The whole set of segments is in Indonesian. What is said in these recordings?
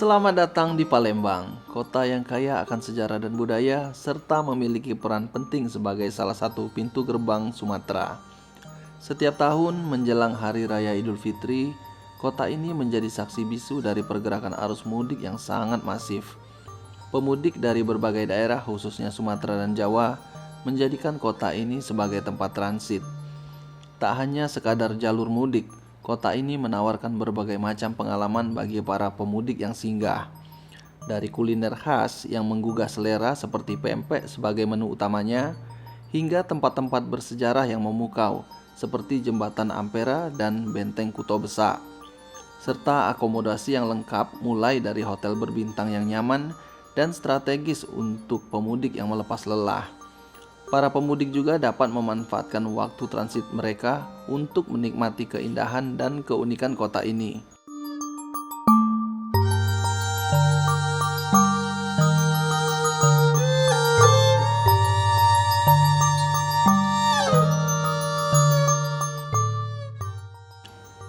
Selamat datang di Palembang, kota yang kaya akan sejarah dan budaya serta memiliki peran penting sebagai salah satu pintu gerbang Sumatera. Setiap tahun menjelang Hari Raya Idul Fitri, kota ini menjadi saksi bisu dari pergerakan arus mudik yang sangat masif. Pemudik dari berbagai daerah khususnya Sumatera dan Jawa menjadikan kota ini sebagai tempat transit. Tak hanya sekadar jalur mudik, kota ini menawarkan berbagai macam pengalaman bagi para pemudik yang singgah. Dari kuliner khas yang menggugah selera seperti pempek sebagai menu utamanya, hingga tempat-tempat bersejarah yang memukau seperti Jembatan Ampera dan Benteng Kuto Besak. Serta akomodasi yang lengkap mulai dari hotel berbintang yang nyaman dan strategis untuk pemudik yang melepas lelah. Para pemudik juga dapat memanfaatkan waktu transit mereka untuk menikmati keindahan dan keunikan kota ini.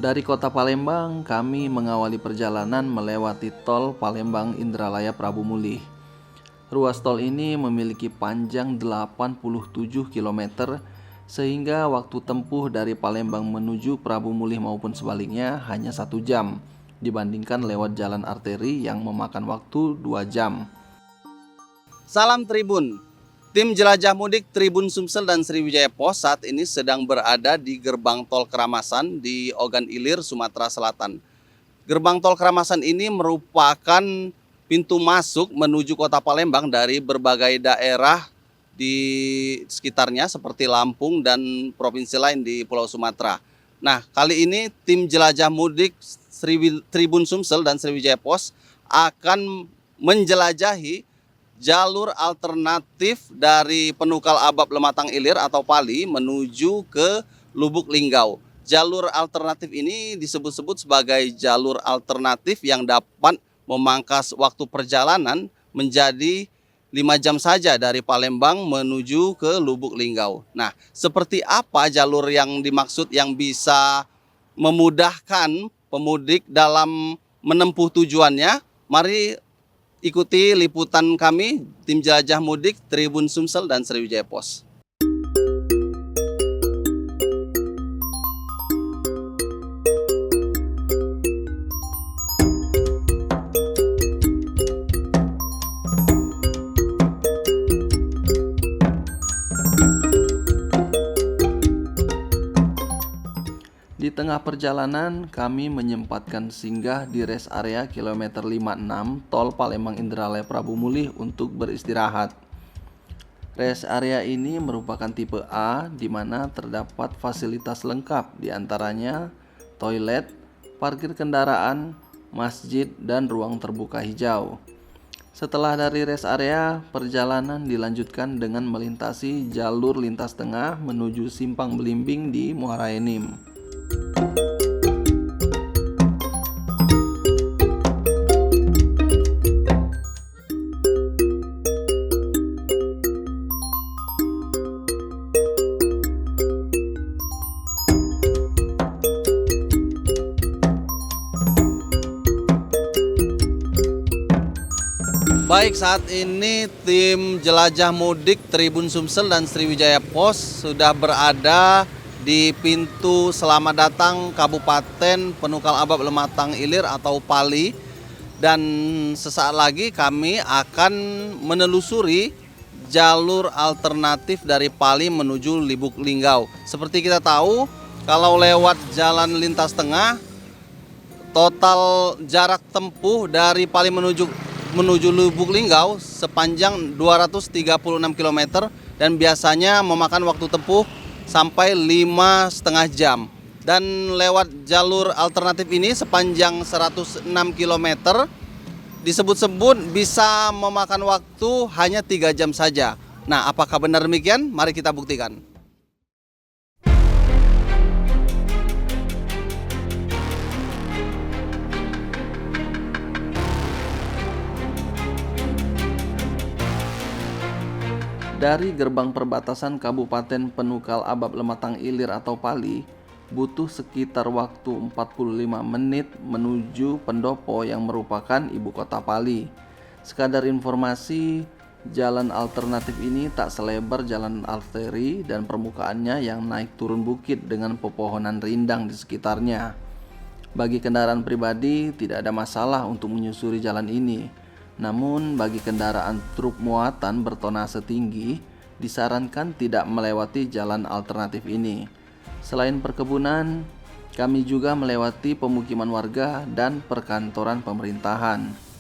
Dari kota Palembang, kami mengawali perjalanan melewati tol Palembang Indralaya Prabu Mulih. Ruas tol ini memiliki panjang 87 km sehingga waktu tempuh dari Palembang menuju Prabu Mulih maupun sebaliknya hanya 1 jam dibandingkan lewat jalan arteri yang memakan waktu 2 jam. Salam Tribun, tim jelajah mudik Tribun Sumsel dan Sriwijaya Pos saat ini sedang berada di gerbang tol Keramasan di Ogan Ilir, Sumatera Selatan. Gerbang tol Keramasan ini merupakan pintu masuk menuju kota Palembang dari berbagai daerah di sekitarnya seperti Lampung dan provinsi lain di Pulau Sumatera. Nah, kali ini tim jelajah mudik Tribun Sumsel dan Sriwijaya Pos akan menjelajahi jalur alternatif dari Penukal Abab Lematang Ilir atau Pali menuju ke Lubuk Linggau. Jalur alternatif ini disebut-sebut sebagai jalur alternatif yang dapat memangkas waktu perjalanan menjadi 5 jam saja dari Palembang menuju ke Lubuk Linggau. Nah, seperti apa jalur yang dimaksud yang bisa memudahkan pemudik dalam menempuh tujuannya? Mari ikuti liputan kami, tim jelajah mudik Tribun Sumsel dan Sriwijaya Pos. Di tengah perjalanan, kami menyempatkan singgah di rest area kilometer 56 tol Palembang Indralaya Prabu Mulih untuk beristirahat. Rest area ini merupakan tipe A di mana terdapat fasilitas lengkap diantaranya toilet, parkir kendaraan, masjid, dan ruang terbuka hijau. Setelah dari rest area, perjalanan dilanjutkan dengan melintasi jalur lintas tengah menuju Simpang Belimbing di Muara Enim. Baik, saat ini tim jelajah mudik Tribun Sumsel dan Sriwijaya Pos sudah berada di pintu selamat datang Kabupaten Penukal Abab Lematang Ilir atau Pali. Dan sesaat lagi kami akan menelusuri jalur alternatif dari Pali menuju Lubuk Linggau. Seperti kita tahu, kalau lewat jalan lintas tengah, total jarak tempuh dari Pali menuju Lubuk Linggau sepanjang 236 km dan biasanya memakan waktu tempuh sampai 5,5 jam. Dan lewat jalur alternatif ini sepanjang 106 km disebut-sebut bisa memakan waktu hanya 3 jam saja. Nah, apakah benar demikian? Mari kita buktikan. Dari gerbang perbatasan Kabupaten Penukal Abab Lematang Ilir atau Pali, butuh sekitar waktu 45 menit menuju Pendopo yang merupakan ibu kota Pali. Sekadar informasi, jalan alternatif ini tak selebar jalan arteri dan permukaannya yang naik turun bukit dengan pepohonan rindang di sekitarnya. Bagi kendaraan pribadi tidak ada masalah untuk menyusuri jalan ini. Namun bagi kendaraan truk muatan bertonase tinggi disarankan tidak melewati jalan alternatif ini. Selain perkebunan, kami juga melewati pemukiman warga dan perkantoran pemerintahan.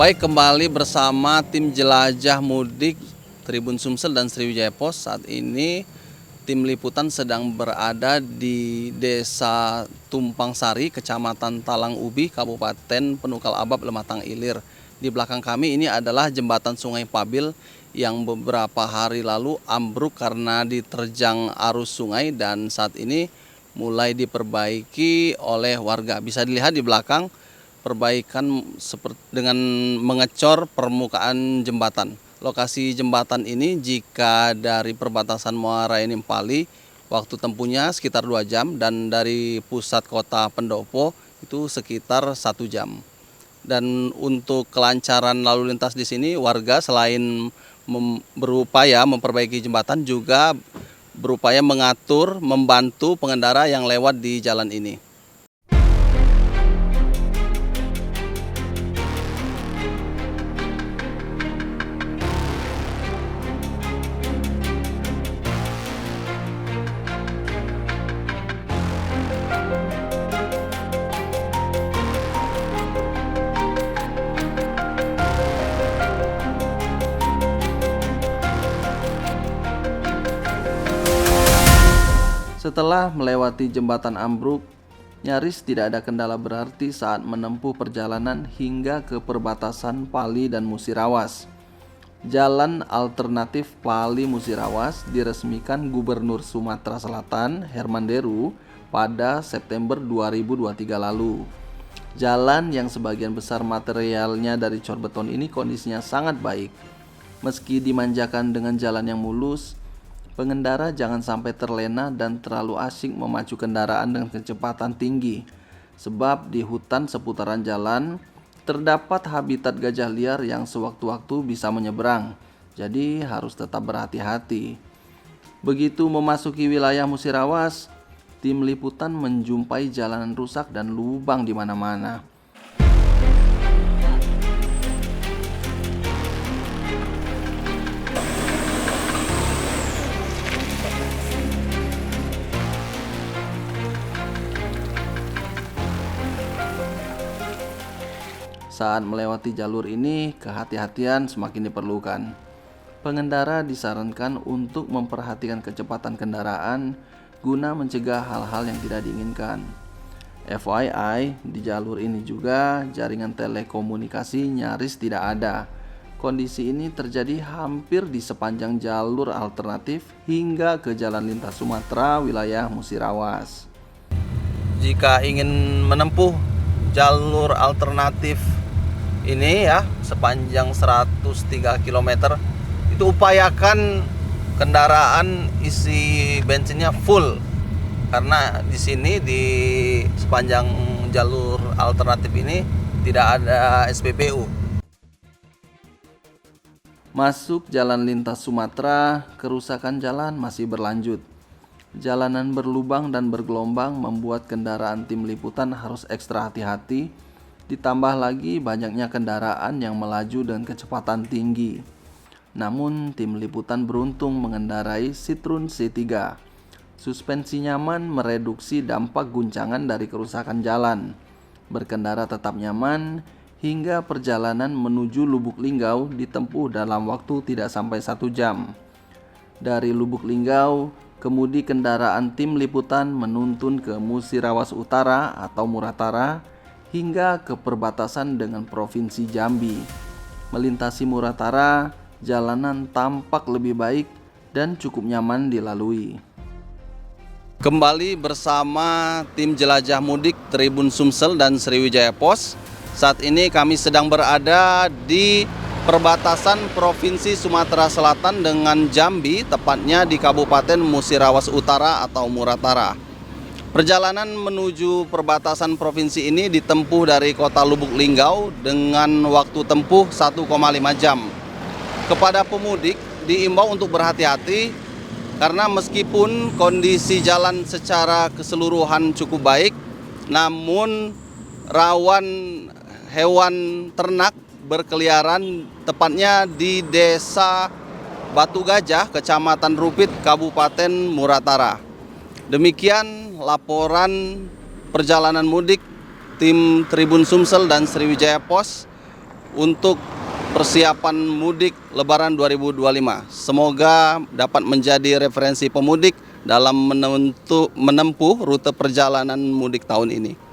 Baik, kembali bersama tim jelajah mudik Tribun Sumsel dan Sriwijaya Pos. Saat ini tim liputan sedang berada di Desa Tumpang Sari, Kecamatan Talang Ubi, Kabupaten Penukal Abab, Lematang Ilir. Di belakang kami ini adalah jembatan Sungai Pabil yang beberapa hari lalu ambruk karena diterjang arus sungai dan saat ini mulai diperbaiki oleh warga. Bisa dilihat di belakang perbaikan dengan mengecor permukaan jembatan. Lokasi jembatan ini jika dari perbatasan Muara Enim Pali waktu tempuhnya sekitar 2 jam dan dari pusat kota Pendopo itu sekitar 1 jam. Dan untuk kelancaran lalu lintas di sini warga selain berupaya memperbaiki jembatan juga berupaya mengatur, membantu pengendara yang lewat di jalan ini. Setelah melewati jembatan ambruk, nyaris tidak ada kendala berarti saat menempuh perjalanan hingga ke perbatasan Pali dan Musirawas. Jalan alternatif Pali Musirawas diresmikan Gubernur Sumatera Selatan Herman Deru pada September 2023 lalu. Jalan yang sebagian besar materialnya dari cor beton ini kondisinya sangat baik. Meski dimanjakan dengan jalan yang mulus, pengendara jangan sampai terlena dan terlalu asyik memacu kendaraan dengan kecepatan tinggi. Sebab di hutan seputaran jalan terdapat habitat gajah liar yang sewaktu-waktu bisa menyeberang. Jadi harus tetap berhati-hati. Begitu memasuki wilayah Musirawas, tim liputan menjumpai jalanan rusak dan lubang di mana-mana. Saat melewati jalur ini, kehati-hatian semakin diperlukan. Pengendara disarankan untuk memperhatikan kecepatan kendaraan guna mencegah hal-hal yang tidak diinginkan. FYI, di jalur ini juga jaringan telekomunikasi nyaris tidak ada. Kondisi ini terjadi hampir di sepanjang jalur alternatif hingga ke Jalan Lintas Sumatera wilayah Musirawas. Jika ingin menempuh jalur alternatif ini ya sepanjang 103 km itu upayakan kendaraan isi bensinnya full karena di sini di sepanjang jalur alternatif ini tidak ada SPBU. Masuk Jalan Lintas Sumatera, kerusakan jalan masih berlanjut. Jalanan berlubang dan bergelombang membuat kendaraan tim liputan harus ekstra hati-hati, ditambah lagi banyaknya kendaraan yang melaju dengan kecepatan tinggi. Namun tim liputan beruntung mengendarai Citroen C3. Suspensi nyaman mereduksi dampak guncangan dari kerusakan jalan. Berkendara tetap nyaman hingga perjalanan menuju Lubuk Linggau ditempuh dalam waktu tidak sampai 1 jam. Dari Lubuk Linggau, kemudi kendaraan tim liputan menuntun ke Musirawas Utara atau Muratara hingga ke perbatasan dengan Provinsi Jambi. Melintasi Muratara, jalanan tampak lebih baik dan cukup nyaman dilalui. Kembali bersama tim jelajah mudik Tribun Sumsel dan Sriwijaya Pos. Saat ini kami sedang berada di perbatasan Provinsi Sumatera Selatan dengan Jambi, tepatnya di Kabupaten Musirawas Utara atau Muratara. Perjalanan menuju perbatasan provinsi ini ditempuh dari kota Lubuk Linggau dengan waktu tempuh 1,5 jam. Kepada pemudik diimbau untuk berhati-hati karena meskipun kondisi jalan secara keseluruhan cukup baik, namun rawan hewan ternak berkeliaran tepatnya di Desa Batu Gajah, Kecamatan Rupit, Kabupaten Muratara. Demikian laporan perjalanan mudik tim Tribun Sumsel dan Sriwijaya Pos untuk persiapan mudik Lebaran 2025. Semoga dapat menjadi referensi pemudik dalam menempuh rute perjalanan mudik tahun ini.